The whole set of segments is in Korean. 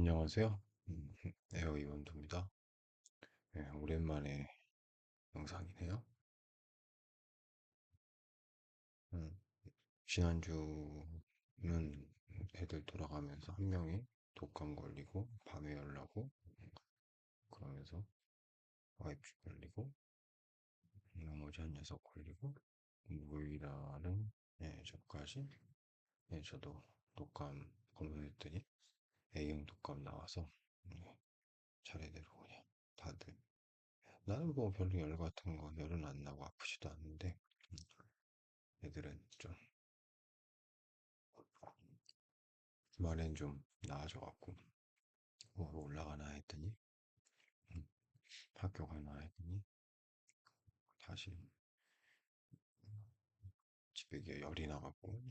안녕하세요. 에어 이원도입니다. 네, 오랜만에 영상이네요. 음, 지난주는 애들 돌아가면서 한 명이 독감 걸리고 밤에 열나고 그러면서 와이프 걸리고 나머지 한 녀석 걸리고 목요일날은 저까지 저도 독감 검사했더니 A형 독감 나와서 네, 차례대로 그냥 다들 나는 뭐 별로 열 같은 거 열은 안 나고 아프지도 않는데 애들은 좀 주말엔 좀 나아져갖고 뭐로 올라가나 했더니 음, 학교 가나 했더니 다시 집에 열이 나갖고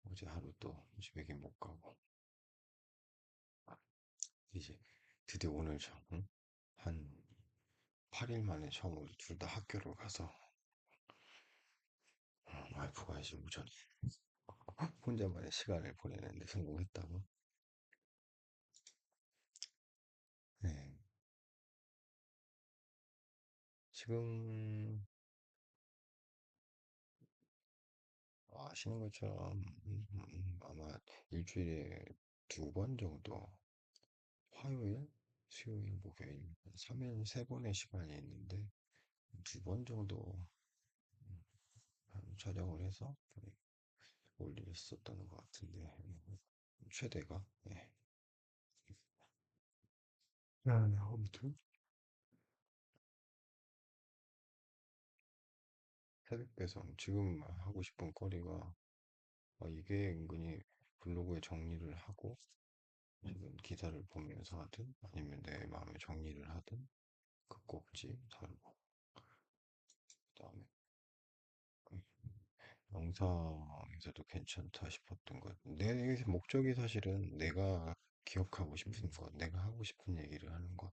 어제 하루 또 집에 못 가고 이제 드디어 오늘 한 8일 만에 처음으로 둘 다 학교를 가서 와이프가 이제 우전 혼자만의 시간을 보내는데 성공했다고. 네, 지금 아시는 것처럼 아마 일주일에 2번 정도 화요일, 수요일, 목요일 3일 3번의 시간이 있는데 2번 정도 촬영을 해서 올렸었던 것 같은데 최대가 아무튼 새벽 배송 지금 하고 싶은 거리가 이게 은근히 블로그에 정리를 하고 지금 기사를 보면서 하든 아니면 내 마음에 정리를 하든 그 꼭지 달고 그다음에 영상에서도 괜찮다 싶었던 것. 내 목적이 사실은 내가 기억하고 싶은 것, 내가 하고 싶은 얘기를 하는 것.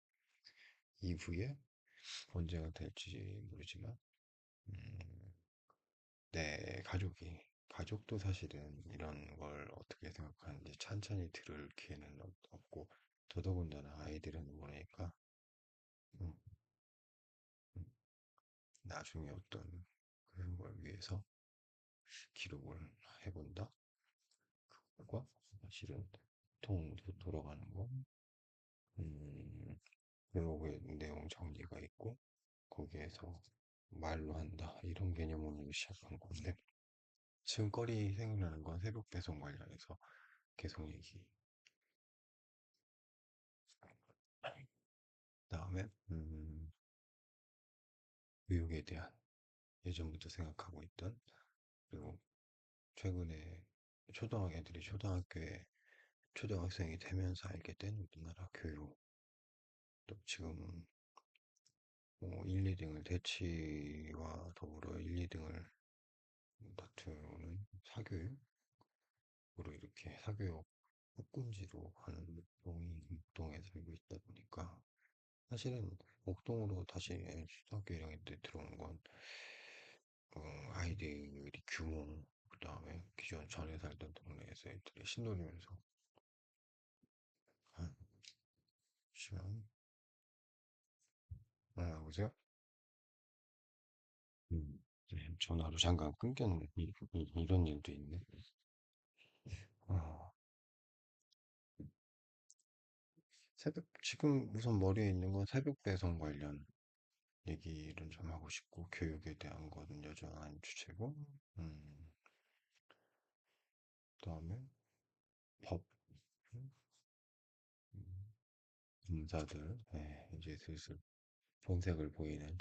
이후에 언제가 될지 모르지만, 음, 내 가족도 사실은 이런 걸 어떻게 생각하는지 찬찬히 들을 기회는 없고, 더더군다나 아이들은 모르니까, 음, 음, 나중에 어떤 그런 걸 위해서 기록을 해본다? 그거 사실은 통도 돌아가는 거, 음, 블로그에 내용 정리가 있고 거기에서 말로 한다 이런 개념으로 시작한 건데 지금 거리 생각나는 건 새벽 배송 관련해서 계속 얘기. 그다음에 교육에 대한 예전부터 생각하고 있던 그리고 최근에 애들이 초등학교에 초등학생이 되면서 알게 된 우리나라 교육 또 지금 1, 2등을 대치와 더불어 1, 2등을 다투는 사교육으로 이렇게 사교육 폭군지로 하는 목동에 살고 있다 보니까 사실은 목동으로 다시 초등학교 1학년 때 들어온 건 아이들이 규모 그 다음에 기존 전에 살던 동네에서 애들이 신도리면서 한 시간 보세요. 전화로 잠깐 끊겼네. 이런 일도 있네. 어, 지금 우선 머리에 있는 건 새벽 배송 관련 얘기를 좀 하고 싶고, 교육에 대한 거는 여전한 주제고, 그 다음에 법, 검사들, 이제 슬슬 본색을 보이는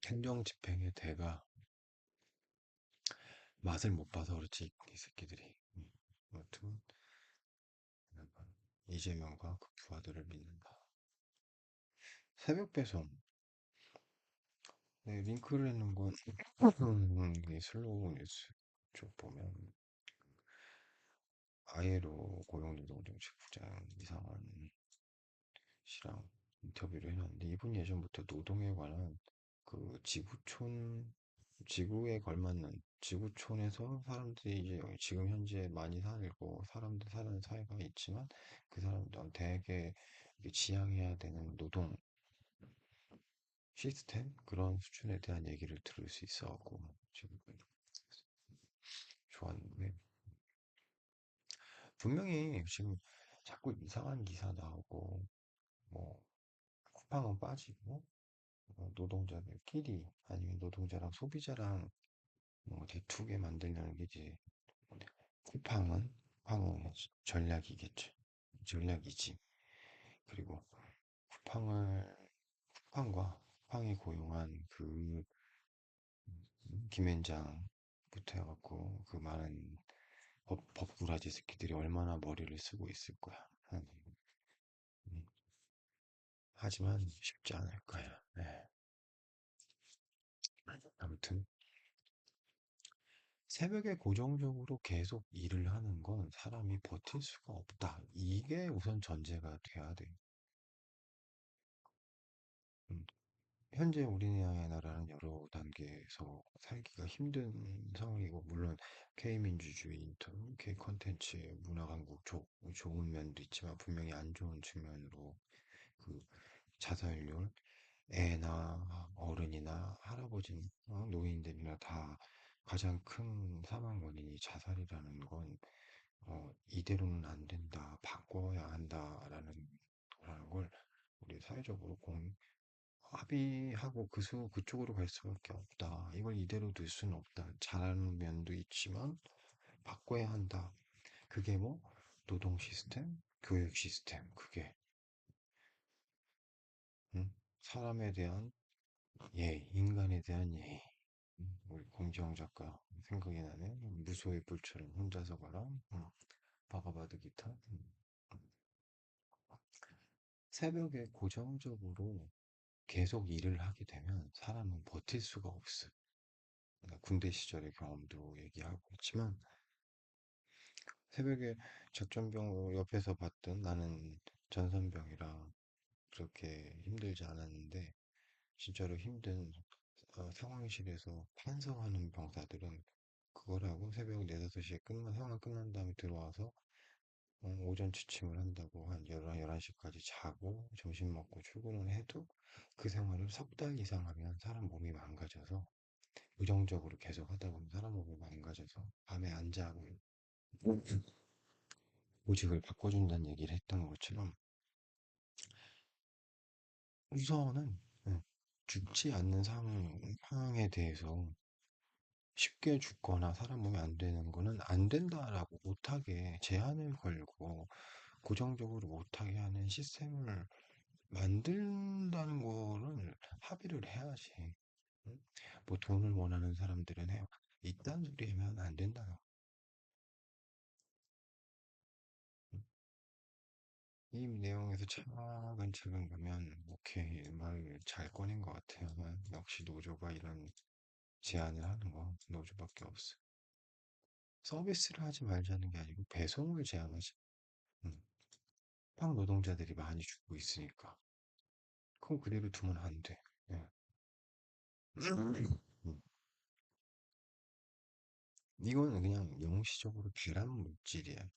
행정 집행의 대가 맛을 못 봐서 그렇지, 이 새끼들이. 아무튼, 약간 이재명과 그 부하들을 믿는다. 새벽 배송, 링크를 해놓은 건, 이 슬로우 뉴스 쪽 보면, 아예로 고용노동정책부장 이상한 씨랑 인터뷰를 해놨는데 이분 예전부터 노동에 관한 그 지구촌 지구에 걸맞는 지구촌에서 사람들이 이제 지금 현재 많이 살고 사람들 사는 사회가 있지만 그 사람들 되게 이게 지향해야 되는 노동 시스템 그런 수준에 대한 얘기를 들을 수 있어갖고 지금 좋았는데 분명히 지금 자꾸 이상한 기사 나오고 뭐 쿠팡은 빠지고 노동자들끼리 아니면 노동자랑 소비자랑 뭐 다투게 만들려는 게 이제 쿠팡은 전략이겠죠. 전략이지. 그리고 쿠팡을 쿠팡과 쿠팡이 고용한 그 김앤장부터 해갖고 그 많은 법꾸라지 새끼들이 얼마나 머리를 쓰고 있을 거야. 음, 하지만 쉽지 않을 거야. 네. 아무튼 새벽에 고정적으로 계속 일을 하는 건 사람이 버틸 수가 없다. 이게 우선 전제가 돼야 돼. 음, 현재 우리나라는 여러 단계에서 살기가 힘든 상황이고, 물론 K민주주의, K 콘텐츠, 문화 강국 좋은 면도 있지만 분명히 안 좋은 측면으로 그 자살률, 애나 어른이나 할아버지, 노인들이나 다 가장 큰 사망 원인이 자살이라는 건 이대로는 안 된다, 바꿔야 한다라는 걸 우리 사회적으로 합의하고 그쪽으로 갈 수밖에 없다. 이걸 이대로 둘 수는 없다. 잘하는 면도 있지만 바꿔야 한다. 그게 뭐 노동 시스템, 교육 시스템, 그게 사람에 대한 예의, 인간에 대한 예의. 우리 공지영 작가 생각이 나네. 무소의 불처럼 혼자서 가라. 바가바드 기타. 새벽에 고정적으로 계속 일을 하게 되면 사람은 버틸 수가 없어. 나 군대 시절의 경험도 얘기하고 있지만 새벽에 작전병으로 옆에서 봤던 나는 전선병이라 그렇게 힘들지 않았는데 진짜로 힘든 상황실에서 판성하는 병사들은 그걸 하고 새벽 4, 5시에 상황 끝난 다음에 들어와서 오전 지침을 한다고 한 11시까지 자고 점심 먹고 출근을 해도 그 생활을 석 달 이상 하면 사람 몸이 망가져서 부정적으로 계속 하다 보면 사람 몸이 망가져서 밤에 안 자고 보직을 바꿔준다는 얘기를 했던 것처럼 우선은 죽지 않는 상황에 대해서 쉽게 죽거나 사람 몸이 안 되는 거는 안 된다라고 못하게 제한을 걸고 고정적으로 못하게 하는 시스템을 만든다는 거를 합의를 해야지. 응? 뭐 돈을 원하는 사람들은 해요. 이딴 소리 하면 안 된다요. 응? 이 내용에서 차근차근 가면 오케이 말 잘 꺼낸 것 같아요. 역시 노조가 이런 제안을 하는 거 노조밖에 없어. 서비스를 하지 말자는 게 아니고 배송을 제한하지. 응. 팡 노동자들이 많이 죽고 있으니까. 그럼 그대로 두면 안 돼. 예. 음. 이거는 그냥 영시적으로 계란 물질이야.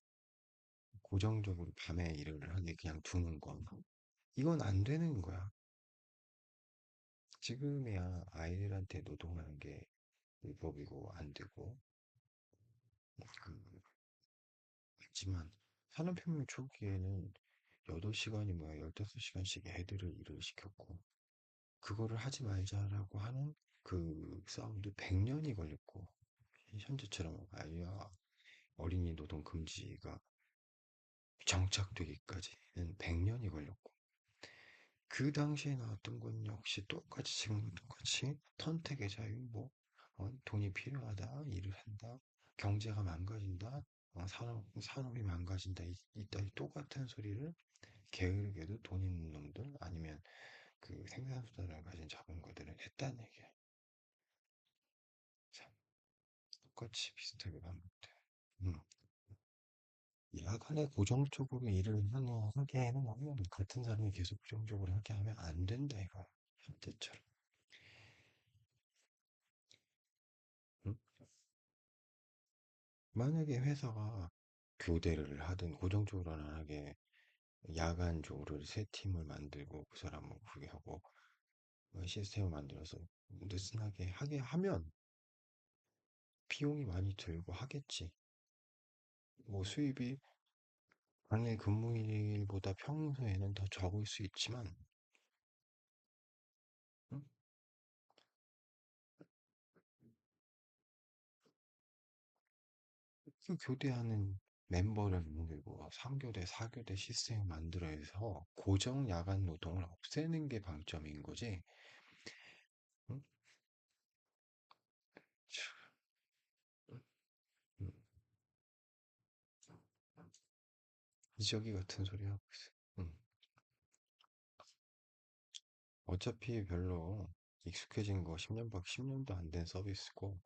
고정적으로 밤에 일을 하게 그냥 두는 거. 이건 안 되는 거야. 지금이야 아이들한테 노동하는 게 불법이고 안 되고. 하지만 산업혁명 초기에는 8시간이 뭐야 15시간씩 애들을 일을 시켰고 그거를 하지 말자라고 하는 그 싸움도 100년이 걸렸고 현재처럼 아이와 어린이 노동 금지가 정착되기까지는 100년이 걸렸고 그 당시에 나왔던 건 역시 똑같이 지금 똑같이 선택의 자유 돈이 필요하다 일을 한다 경제가 망가진다 산업이 망가진다 이따위 똑같은 소리를 게으르게도 돈 있는 놈들 아니면 그 생산수단을 가진 자본가들은 했다는 얘기야. 참 똑같이 비슷하게 반복돼. 음. 야간에 고정적으로 일을 하게 하면 같은 사람이 계속 고정적으로 하게 하면 안 된다 이거 현재처럼. 응? 만약에 회사가 교대를 하든 고정적으로 안 하게 야간조를 세 팀을 만들고 그 사람은 그게 하고 시스템을 만들어서 느슨하게 하게 하면 비용이 많이 들고 하겠지. 뭐 수입이 당일 근무일보다 평소에는 더 적을 수 있지만, 응? 그 교대하는 멤버를 만들고 3교대, 4교대 시스템을 만들어서 고정 야간 노동을 없애는 게 방점인 거지. 응? 응. 기저귀 같은 소리 하고 있어. 응. 어차피 별로 익숙해진 거 10년도 안 된 서비스고,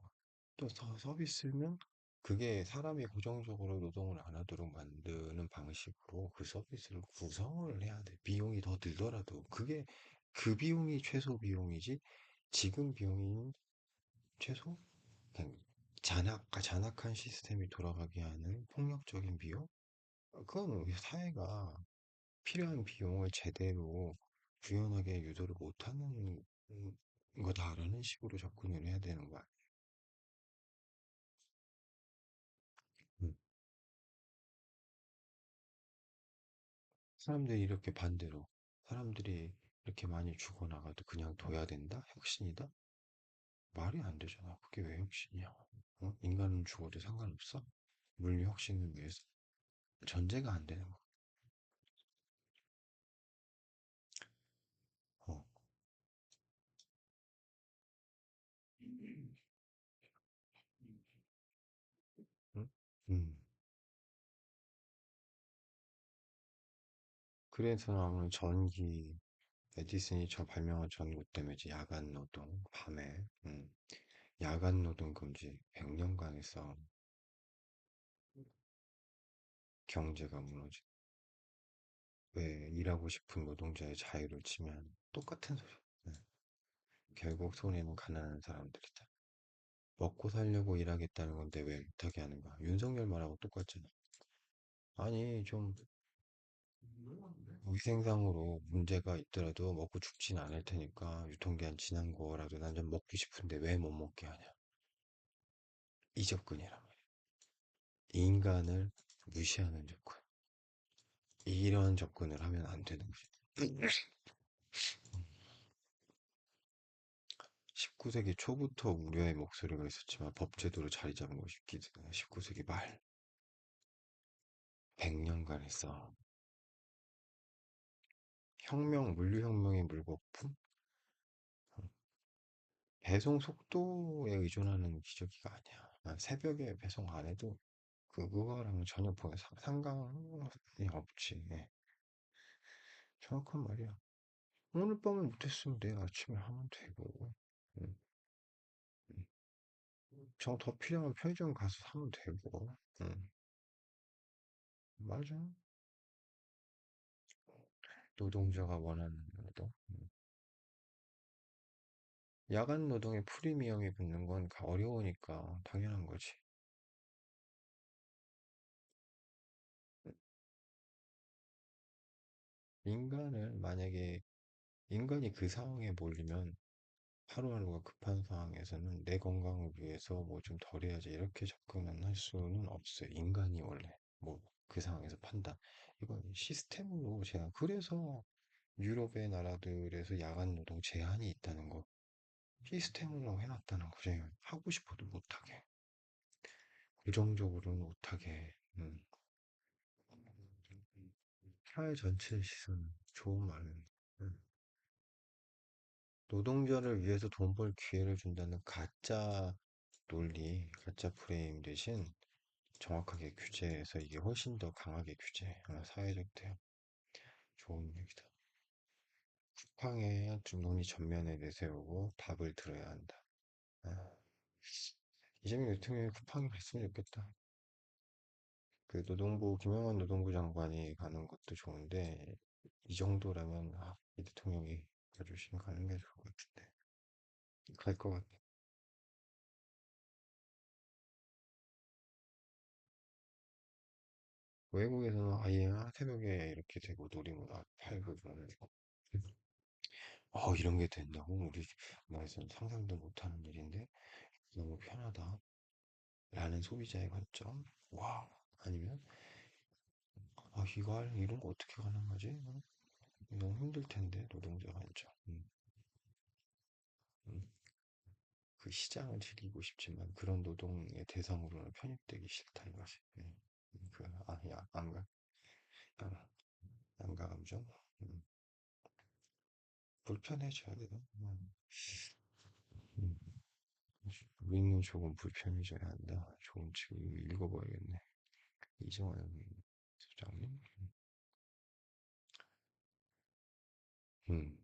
또 서비스면 그게 사람이 고정적으로 노동을 안 하도록 만드는 방식으로 그 서비스를 구성을 해야 돼. 비용이 더 들더라도. 그 비용이 최소 비용이지, 지금 비용이 최소? 그냥 잔악한 시스템이 돌아가게 하는 폭력적인 비용? 그건 우리 사회가 필요한 비용을 제대로 구현하게 유도를 못하는 거다라는 식으로 접근을 해야 되는 거야. 음. 사람들이 이렇게 반대로 사람들이 이렇게 많이 죽어나가도 그냥 둬야 된다? 혁신이다? 말이 안 되잖아. 그게 왜 혁신이야? 어? 인간은 죽어도 상관없어? 물리 혁신을 위해서 전제가 안 되는 거. 어. 응? 그래서 나오는 전기 에디슨이 저 발명한 전구 때문에 이제 야간 노동 밤에 야간 노동 금지 100년간 해서 경제가 무너지. 왜 일하고 싶은 노동자의 자유를 침해하는 똑같은 소리. 네. 결국 손해는 가난한 사람들이다. 먹고 살려고 일하겠다는 건데 왜 못하게 하는 거야? 윤석열 말하고 똑같잖아. 아니 좀 위생상으로 문제가 있더라도 먹고 죽진 않을 테니까 유통기한 지난 거라도 난 좀 먹고 싶은데 왜 못 먹게 하냐? 이 접근이란 말이야. 인간을 무시하는 접근. 이런 접근을 하면 안 되는 거지. 19세기 초부터 우려의 목소리가 있었지만 법제도로 자리 잡은 것이 19세기 말 100년간 했어. 물류혁명의 물거품? 배송 속도에 의존하는 기저귀가 아니야. 난 새벽에 배송 안 해도 그거랑 전혀 상관이 없지. 예. 정확한 말이야. 오늘 밤에 못했으면 내일 아침에 하면 되고. 음, 더 필요하면 편의점 가서 사면 되고. 맞아. 노동자가 원하는 노동. 야간 노동에 프리미엄이 붙는 건 어려우니까 당연한 거지. 만약에 인간이 그 상황에 몰리면 하루하루가 급한 상황에서는 내 건강을 위해서 뭐 좀 덜 해야지 이렇게 접근은 할 수는 없어요. 인간이 원래 뭐 그 상황에서 판단. 이건 시스템으로 제한. 그래서 유럽의 나라들에서 야간 노동 제한이 있다는 거. 시스템으로 해놨다는 거죠. 하고 싶어도 못하게. 고정적으로는 못하게. 사회 전체의 시선. 좋은 말은. 음. 노동자를 위해서 돈 벌 기회를 준다는 가짜 논리, 가짜 프레임 대신 정확하게 규제해서 이게 훨씬 더 강하게 규제, 사회적 대응. 좋은 얘기다. 쿠팡의 좀 논의 전면에 내세우고 답을 들어야 한다. 아, 이재명 대통령이 쿠팡이 갔으면 좋겠다. 그 김영환 노동부 장관이 가는 것도 좋은데, 이 정도라면, 이 대통령이 가주시면 가는 게 좋을 것 같은데. 갈 것 같아. 외국에서는 아예 새벽에 이렇게 되고 놀이문 앞 팔고 그러는 이런 게 된다고? 우리 나라에서는 상상도 못하는 일인데 너무 편하다. 라는 소비자의 관점. 와, 아니면 이런 거 어떻게 가능하지? 너무 힘들 텐데 노동자 관점. 음. 그 시장을 즐기고 싶지만 그런 노동의 대상으로는 편입되기 싫다 이거지. 양, 양가감정. 음. 불편해져야 돼. 음. 우리는 조금 불편해져야 한다. 좋은 책 읽어봐야겠네. 이정환 소장님. 음.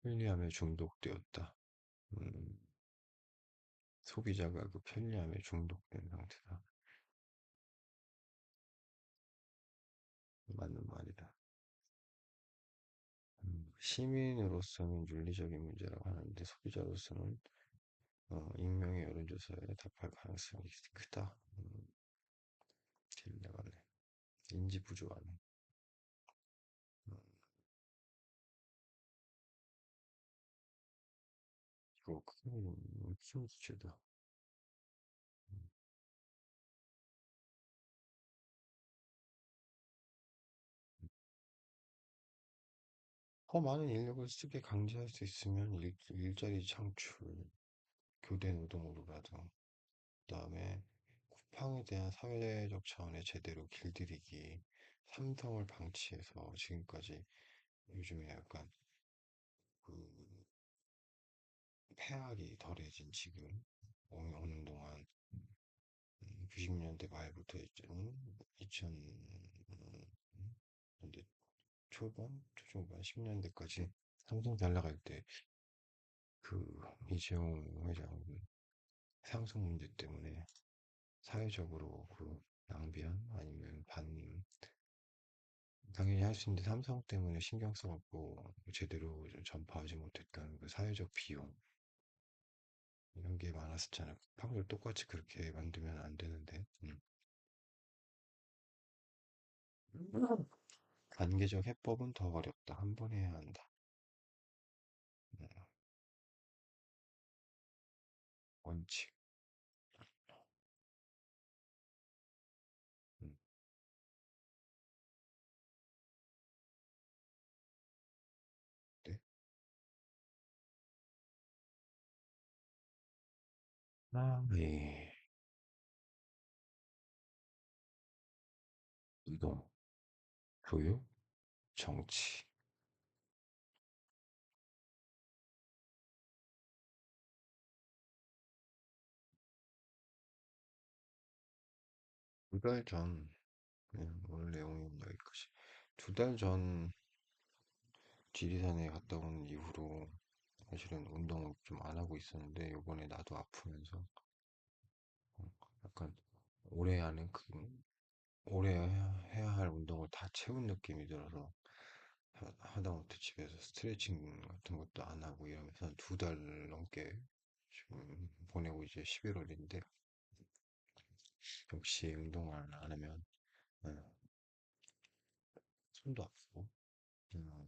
편리함에 중독되었다. 음. 소비자가 그 편리함에 중독된 상태다. 맞는 말이다. 시민으로서는 윤리적인 문제라고 하는데 소비자로서는 익명의 여론조사에 답할 가능성이 크다. 재밌네. 인지 부조화네. 음, 이거 큰 주제다. 더 많은 인력을 쓰게 강제할 수 있으면 일자리 창출, 교대 노동으로라도, 그다음에 쿠팡에 대한 사회적 차원의 제대로 길들이기, 삼성을 방치해서 지금까지 요즘에 약간 그 폐악이 덜해진 지금 어느 동안 90년대 말부터 2000년대 초반, 초중반 10년대까지 삼성 잘 나갈 때 그 이재용 회장 상속 문제 때문에 사회적으로 그 낭비한 아니면 당연히 할 수 있는데 삼성 때문에 신경 써갖고 제대로 좀 전파하지 못했던 그 사회적 비용 이런 게 많았었잖아요. 팡을 똑같이 그렇게 만들면 안 되는데. 단계적 해법은 더 어렵다. 한 번 해야 한다. 음, 원칙. 음, 네. 네. 이동, 교육, 정치. 두 달 전, 오늘 내용은 여기까지. 두 달 전 지리산에 갔다 온 이후로 사실은 운동을 좀 안 하고 있었는데, 요번에 나도 아프면서 약간 오래 하는 오래 해야 할 운동을 다 채운 느낌이 들어서 하다못해 집에서 스트레칭 같은 것도 안 하고 이러면서 두 달 넘게 지금 보내고 이제 11월인데 역시 운동을 안 하면 어, 손도 아프고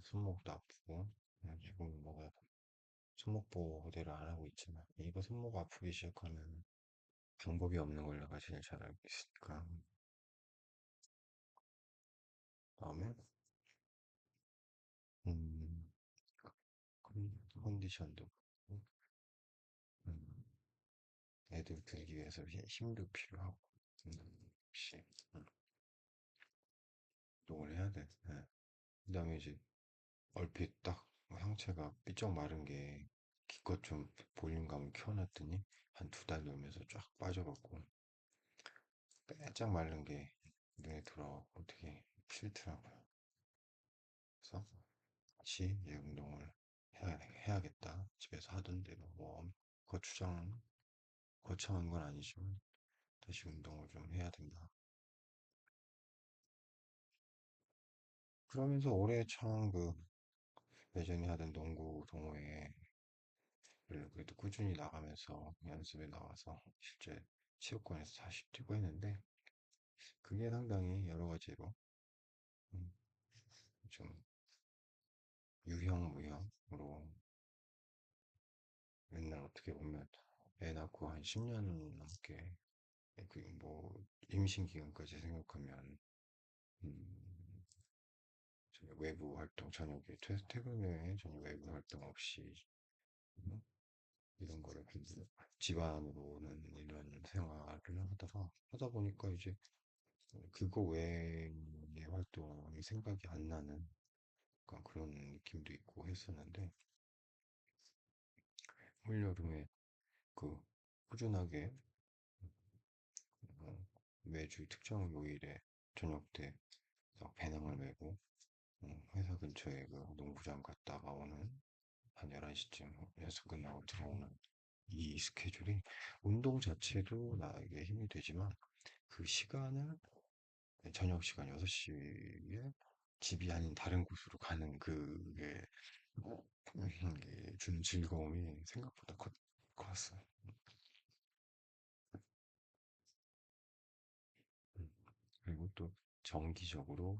손목도 아프고 지금 뭐가 손목 보호대를 안 하고 있지만 이거 손목 아프기 시작하면 방법이 없는 걸 내가 제일 잘 알고 있으니까 다음에 음, 컨디션도 그렇고, 음, 애들 들기 위해서 힘도 필요하고 역시 운동을 해야 돼. 네. 그다음에 이제 얼핏 딱 상체가 삐쩍 마른 게 기껏 좀 볼륨감을 키워놨더니 한 두 달 놀면서 쫙 빠져갖고 빼짝 마른 게 눈에 들어가고 되게 싫더라고요. 그래서 다시 이제 운동을 해야겠다. 집에서 하던 대로 뭐 거추장 거창한 건 아니지만 다시 운동을 좀 해야 된다. 그러면서 올해 참 예전에 하던 농구 동호회를 그래도 꾸준히 나가면서 연습에 나와서 실제 체육관에서 다시 뛰고 했는데 그게 상당히 여러 가지로 음, 좀 유형무형으로 맨날 어떻게 보면 애 낳고 한 10년 넘게 뭐 임신 기간까지 생각하면 음, 전혀 외부 활동 저녁에 퇴근 후에 전혀 외부 활동 없이 음, 이런 거를 집안으로는 이런 생활을 하다 보니까 이제 그거 외의 활동이 생각이 안 나는 약간 그런 느낌도 있고 했었는데 올여름에 그 꾸준하게 어, 매주 특정 요일에 저녁 때 배낭을 메고 회사 근처에 그 농구장 갔다가 오는 한 11시쯤 연습 끝나고 들어오는 이 스케줄이 운동 자체도 나에게 힘이 되지만 그 시간을 저녁 시간 6시에 집이 아닌 다른 곳으로 가는 그게 이게 주는 즐거움이 생각보다 컸어요. 음. 그리고 또 정기적으로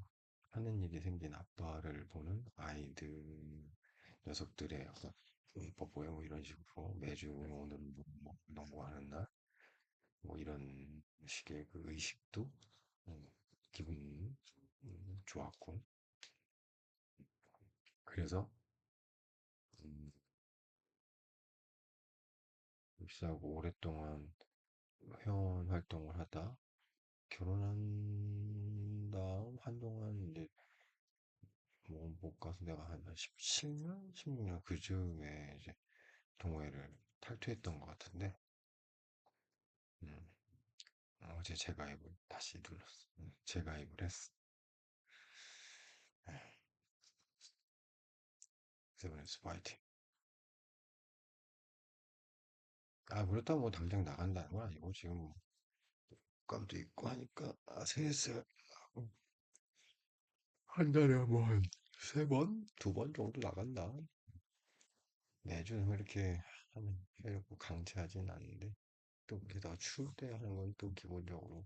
하는 일이 생긴 아빠를 보는 아이들 녀석들의 어떤 뽀뽀해 뭐 이런 식으로 매주 오늘은 뭐 농구하는 날 뭐 이런 식의 그 의식도 기분이 좋았고 그래서 음, 입사하고 오랫동안 회원 활동을 하다 결혼한 다음 한동안 이제 뭐 못 가서 내가 한 17년, 16년 그즈음에 이제 동호회를 탈퇴했던 것 같은데 음, 어제 재가입을 다시 눌렀어. 재가입을 했어. 세븐스 파이팅. 아, 그렇다고 뭐 당장 나간다는 건 아니고 지금 뭐 감도 있고 하니까 슬슬 한 달에 뭐 한 세 번, 두 번 정도 나간다. 매주 이렇게 하려고 강제하진 않는데 또 게다가 추울 때 하는 건 또 기본적으로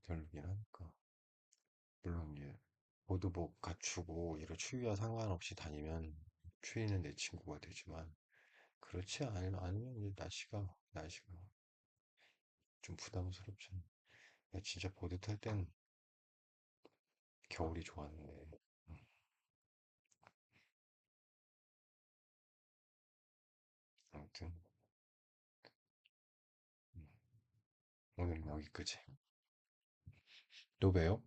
별로긴 하니까. 물론 이제 보드복 갖추고 이런 추위와 상관없이 다니면 추위는 내 친구가 되지만 그렇지 않으면 이제 날씨가 좀 부담스럽잖아. 나 진짜 보드 탈 땐 겨울이 좋았는데 음, 아무튼 오늘은 여기까지. 또 봬요.